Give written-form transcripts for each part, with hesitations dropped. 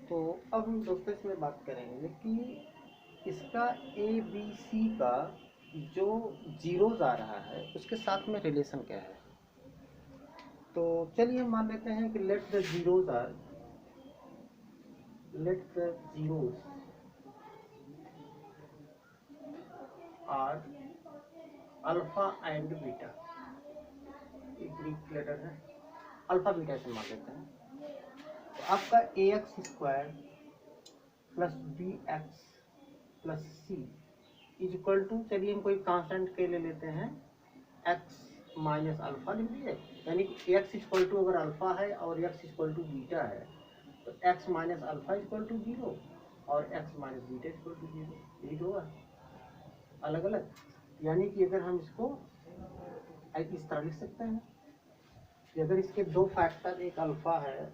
तो अब हम दोस्तों इसमें बात करेंगे कि इसका ए बी सी का जो जीरोज आ रहा है उसके साथ में रिलेशन क्या है। तो चलिए हम मान लेते हैं कि let the zeros are alpha and beta. ये ग्रीक लेटर है, अल्फा बीटा से मान लेते हैं। तो आपका a x square plus b x plus c is equal to, चलिए हम कोई कांस्टेंट के ले लेते हैं, एक्स माइनस अल्फा लिख दीजिए। यानी कि एक्स इक्वल टू अगर अल्फा है और एक्स इक्वल टू बीटा है तो x minus alpha equal to zero और x minus beta equal to zero. यही तो होगा अलग अलग। यानी कि अगर हम इसको इस तरह लिख सकते हैं कि अगर इसके दो फैक्टर, एक अल्फा है,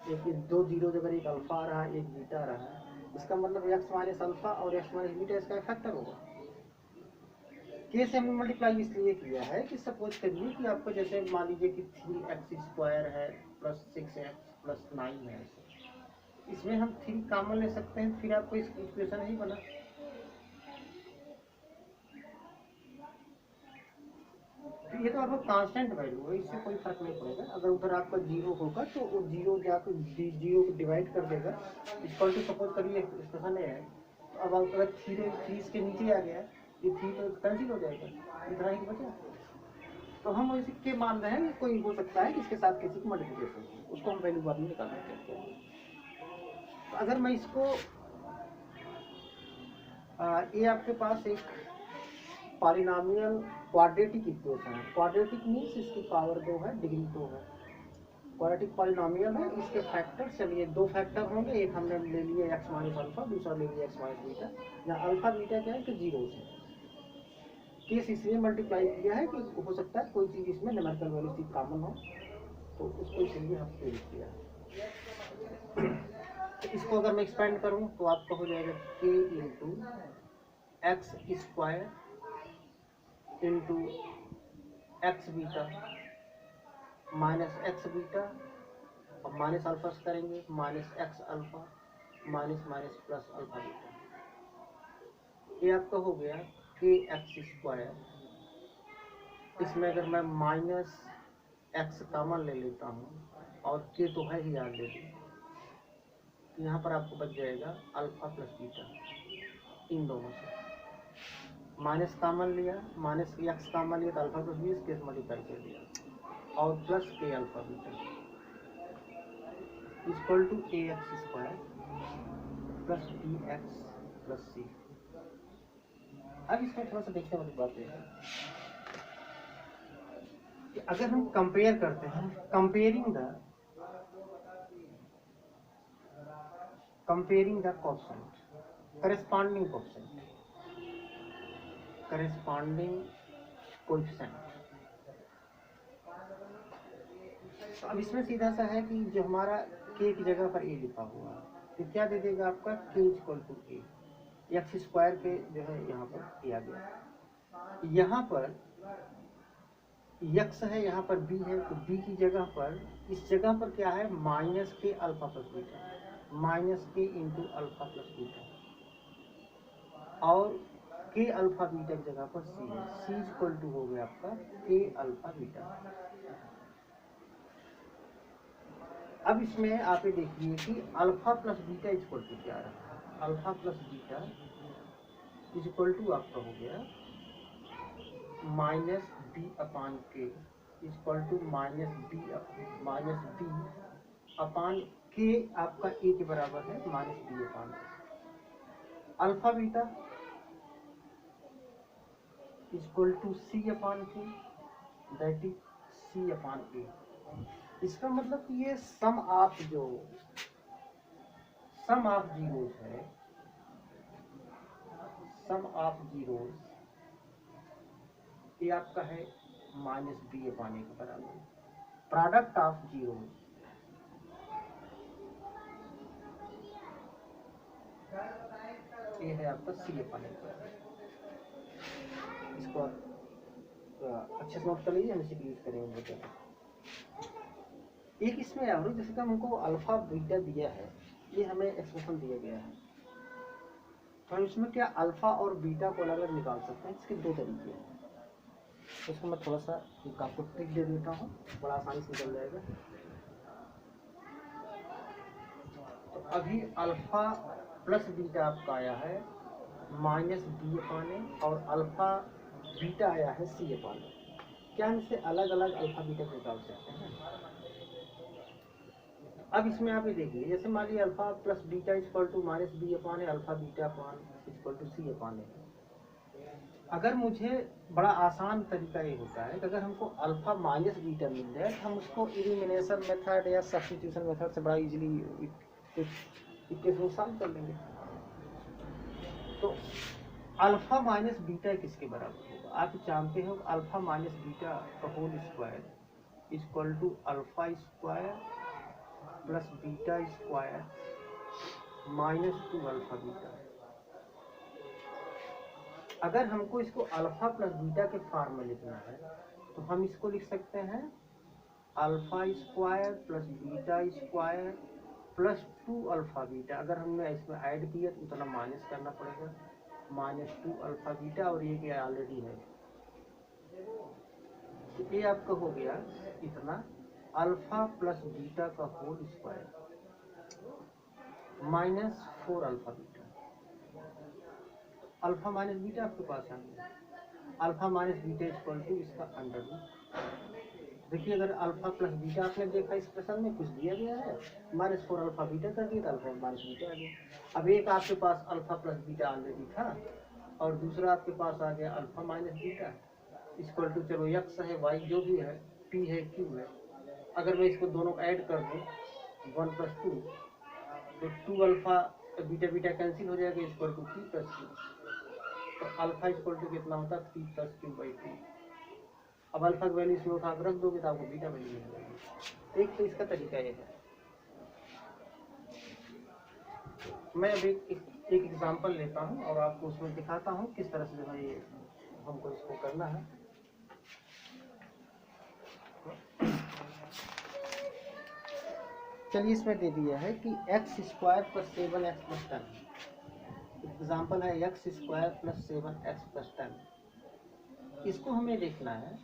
एक दो जीरो, अगर एक अल्फा आ रहा है एक बीटा आ रहा है, इसका मतलब एक्स माइनस अल्फा और एक्स माइनस बीटा इसका फैक्टर होगा। के से हमने मल्टीप्लाई इसलिए किया है कि सपोज करिए कि आपको जैसे मान लीजिए कि 3x स्क्वायर है प्लस 6x प्लस 9 है, इसमें हम 3 कॉमन ले सकते हैं, फिर आपको इस इक्वेशन ही बना। तो ये तो आपका कांस्टेंट वैल्यू है, इससे कोई फर्क नहीं पड़ेगा। अगर उधर आपका जीरो होगा तो वो जीरो जाकर जीरो को डिवाइड कर देगा। इक्वल टू सपोज करिए एक्सप्रेशन है, तो अब अगर थ्री इसके नीचे आ गया, ये थ्री तो कैंसिल हो जाएगा, इतना ही बचा। तो हम इसी के मान रहे हैं, कोई हो सकता है कि इसके साथ किसी की मल्टीप्लिकेशन हो, उसको हम वैल्यू बाद में निकाल सकते हैं। तो अगर मैं इसको ये आपके पास एक पॉलिनॉमियल क्वाड्रेटिक इक्वेशन है। क्वाड्रेटिक मीन्स इसकी पावर 2 है, डिग्री 2 है। क्वाड्रेटिक पॉलिनॉमियल है, इसके फैक्टर, चलिए दो फैक्टर होंगे, एक हमने ले लिया एक्स माइनस अल्फा, दूसरा ले लिया एक्स माइनस बीटा। यहाँ अल्फा बीटा क्या है कि जीरो है। केस इसलिए मल्टीप्लाई किया है कि हो सकता है कोई चीज़ इसमें न्यूमेरिकल वैल्यू चीज कॉमन हो, तो उसको इसलिए हम यूज किया है। तो इसको अगर मैं एक्सपेंड करूँ तो आपका हो जाएगा के into x square into x beta minus x beta, अब माइनस अल्फा से करेंगे minus x alpha minus minus plus alpha beta. ये आपका हो गया के एक्स स्क्वायर। इसमें अगर मैं माइनस एक्स कॉमन ले लेता हूँ और के तो है ही ऑलरेडी, तो यहाँ पर आपको बच जाएगा अल्फा प्लस बीटा। इन दोनों से माइनस कॉमन लिया, माइनस एक्स कॉमन लिया तो अल्फा प्लस बी केस मल्टीप्लाई कर दिया और प्लस के alpha beta equal to a x square plus b x plus c. अब इसमें थोड़ा सा देखने वाली बात है कि अगर हम कंपेयर करते हैं, comparing the coefficient, corresponding coefficient. तो अब इसमें सीधा सा है कि जो हमारा के की जगह पर ए लिखा हुआ है तो क्या दे देगा आपका के equal to a, x square पे जो है यहाँ पर किया गया। यहाँ पर यक्स है, यहाँ पर बी है, तो बी की जगह पर, इस जगह पर क्या है माइनस के अल्फा प्लस बीटा, माइनस के इंटू अल्फा प्लस बीटा, और के अल्फा बीटा की जगह पर सी है, सी इक्वल टू हो गया आपका के अल्फा बीटा। अब इसमें आप ये देखिए कि alpha plus beta equal to क्या रहा है, alpha plus beta is equal to आपका हो गया माइनस बी अपान के equal to minus b upon के, आपका ए के बराबर है minus b upon alpha beta equal to c upon के, दैट इज सी अपान ए। इसका मतलब कि ये सम ऑफ जीरोस है, सम ऑफ जीरोस ये आपका है माइनस बी अपान ए के बराबर। प्रोडक्ट ऑफ जीरोस ये है आपका सी अपान ए। इसको अच्छे से नोट कर लीजिए, हम इसी को यूज करेंगे बच्चे। एक इसमें और जैसे कि हमको अल्फा बीटा दिया है, ये हमें एक्सप्रेशन दिया गया है। तो हम इसमें क्या अल्फा और बीटा को अलग अलग निकाल सकते हैं, इसके दो तरीके हैं। तो इसको मैं थोड़ा सा एक आपको ट्रिक दे देता हूँ, बड़ा आसानी से निकल जाएगा। तो अभी अल्फा प्लस बीटा आपका आया है माइनस बी अपान ए, और अल्फा बीटा आया है सी अपान ए। क्या हम इसे अलग अलग अल्फा बीटा को निकाल सकते हैं? अब इसमें आप ये देखिए, जैसे मान लीजिए alpha plus beta equal to minus b upon a, alpha beta upon equal to c upon a. अगर मुझे बड़ा आसान तरीका ये होता है कि अगर हमको अल्फा माइनस बीटा मिल जाए तो हम उसको एलिमिनेशन मेथड या सब्स्टिट्यूशन मेथड से बड़ा इजीली इक्वेशन सॉल्व कर लेंगे। तो अल्फा माइनस बीटा किसके बराबर होगा? आप जानते हो अल्फा माइनस बीटा का whole square equal to alpha square plus beta square minus 2 alpha beta. अगर हमको इसको अल्फा प्लस बीटा के फॉर्म में लिखना है तो हम इसको लिख सकते हैं alpha square plus beta square plus 2 alpha beta. अगर हमने इसमें ऐड किया तो उतना माइनस करना पड़ेगा, माइनस 2 अल्फा बीटा, और ये क्या ऑलरेडी है। तो ये आपका हो गया इतना अल्फा प्लस बीटा का whole square minus 4 alpha beta. Alpha minus beta आपके पास है, alpha minus beta equal to इसका अंडर रूट। देखिए अगर अल्फा प्लस बीटा आपने देखा इस प्रश्न में कुछ दिया गया है, माइनस 4 अल्फा बीटा कर दिया, अल्फा माइनस बीटा आ गया। अब एक आपके पास अल्फा प्लस बीटा ऑलरेडी था और दूसरा आपके पास आ गया alpha minus beta equal to, चलो एक्स है वाई जो भी है, पी है क्यू है। अगर मैं इसको दोनों ऐड कर दूँ 1 प्लस 2 तो 2 अल्फा बीटा बीटा कैंसिल हो जाएगा इक्वल टू 3 प्लस 2। तो अल्फा इक्वल टू कितना होता है 3 प्लस 2 बाई 2। अब अल्फा की वैल्यू इसमें उठा कर रख दोगे तो आपको बीटा वैल्यू मिल जाएगी। एक तो इसका तरीका ये है। मैं अभी एक एग्जांपल लेता हूँ और आपको उसमें दिखाता हूँ किस तरह से जो है ये हमको इसको करना है। चलिए इसमें दे दिया है कि x square plus 7x plus 10। Example है x square plus 7x plus 10। इसको हमें देखना है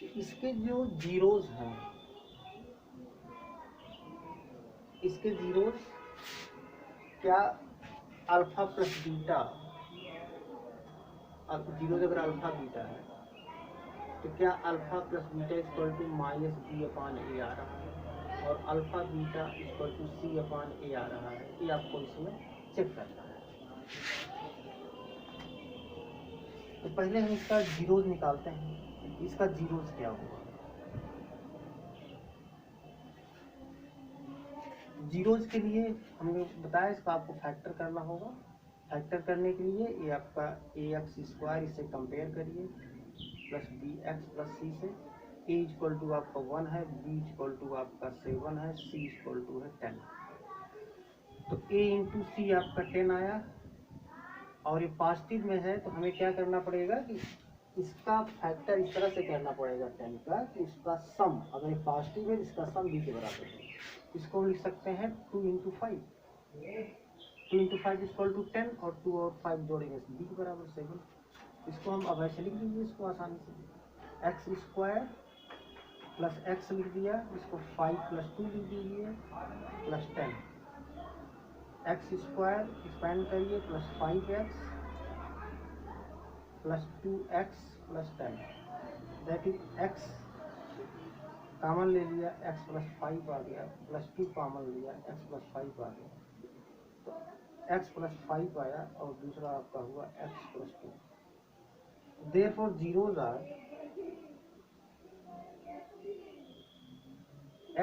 कि इसके जो जीरोज हैं, इसके जीरोज क्या अल्फा प्लस बीटा, अब जीरोज अगर अल्फा बीटा है तो क्या alpha plus beta equal to minus b upon a आ रहा है और alpha beta equal to c upon a आ रहा है, ये आपको इसमें चेक करना है। तो पहले हम इसका जीरोज निकालते हैं, इसका जीरोज क्या होगा। जीरोज के लिए हमने बताया इसका आपको फैक्टर करना होगा। फैक्टर करने के लिए ये आपका ए एक्स स्क्वायर इससे कंपेयर करिए प्लस बी एक्स प्लस सी से। ए इक्वल टू आपका 1 है, बी इक्वल टू आपका 7 है, सी इक्वल टू है 10। तो ए इंटू सी आपका 10 आया और ये पॉजिटिव में है तो हमें क्या करना पड़ेगा कि इसका फैक्टर इस तरह से करना पड़ेगा 10 का कि इसका सम, अगर ये पॉजिटिव है इसका सम बी के बराबर है। इसको हम लिख सकते हैं 2 इंटू 5, 2 इंटू 5 इक्वल टू 10 और 2 और 5 जोड़ेंगे बी के बराबर 7। इसको हम अब ऐसे लिख दीजिए इसको आसानी से, एक्स स्क्वायर प्लस एक्स लिख दिया, इसको 5 प्लस 2 लिख दीजिए प्लस 10। एक्स स्क्वायर एक्सपेंड करिए plus 5x plus 2x plus 10, that is x common ले लिया, x प्लस 5 आ गया, प्लस 2 कॉमन लिया, x प्लस 5 आ गया, तो x प्लस 5 आया और दूसरा आपका हुआ x plus 2। Therefore zeros are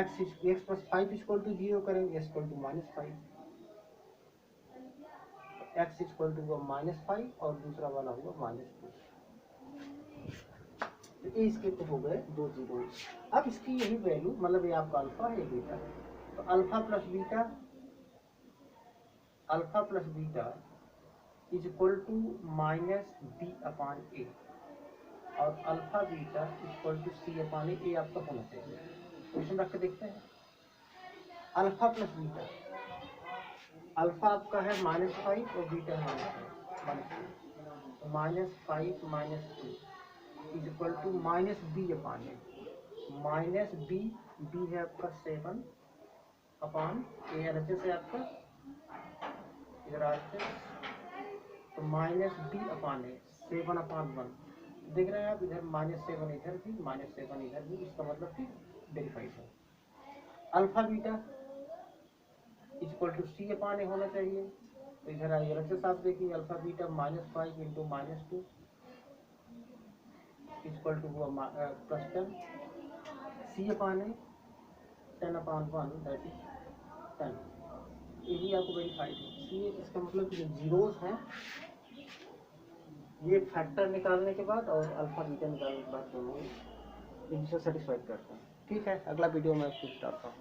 x plus 5 equal to 0 करेंगे, x equal to minus 5, x equal to हुआ माइनस 5 और दूसरा वाला हुआ माइनस 2। तो इसके तो हो गए 2 जीरो। अब इसकी यही वैल्यू, मतलब ये आपका अल्फा है बीटा, तो alpha plus beta is equal to minus b upon a और alpha beta equal to c upon a आपका होना चाहिए। क्वेश्चन रख के देखते हैं। अल्फा प्लस बीटा, अल्फा आपका है -5 और बीटा है -2, -5 -2 is equal to -b upon ए, -b, b है आपका 7 अपान ए, RHS है आपका इधर RHS, तो -b अपान ए 7/1 देख रहे हैं आप, इधर -7 इधर भी -7 इधर भी, इसका मतलब कि वेरीफाइड है। Alpha beta equal to c upon a होना चाहिए, तो इधर आइए RHS आप देखिए, alpha beta -5 into -2 equal to हुआ +10, सी अपान ए 10/1 दैट इज 10, यही आपको वेरीफाइड है। इसलिए इसका मतलब कि जीरोस हैं ये फैक्टर निकालने के बाद और अल्फा बीटा निकालने के बाद दोनों इनसे सेटिस्फाइड करते हैं। ठीक है, अगला वीडियो में फिर डालता हूँ।